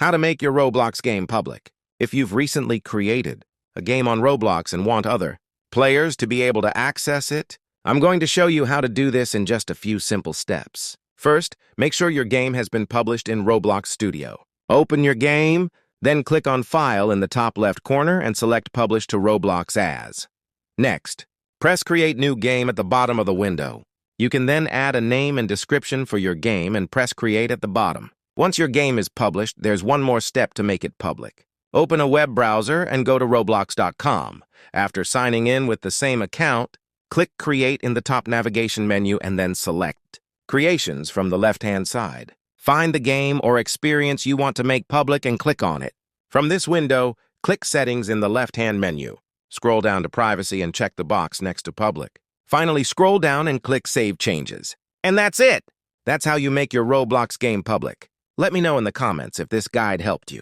How to make your Roblox game public. If you've recently created a game on Roblox and want other players to be able to access it, I'm going to show you how to do this in just a few simple steps. First, make sure your game has been published in Roblox Studio. Open your game, then click on File in the top left corner and select Publish to Roblox As. Next, press Create New Game at the bottom of the window. You can then add a name and description for your game and press Create at the bottom. Once your game is published, there's one more step to make it public. Open a web browser and go to roblox.com. After signing in with the same account, click Create in the top navigation menu and then select Creations from the left-hand side. Find the game or experience you want to make public and click on it. From this window, click Settings in the left-hand menu. Scroll down to Privacy and check the box next to Public. Finally, scroll down and click Save Changes. And that's it! That's how you make your Roblox game public. Let me know in the comments if this guide helped you.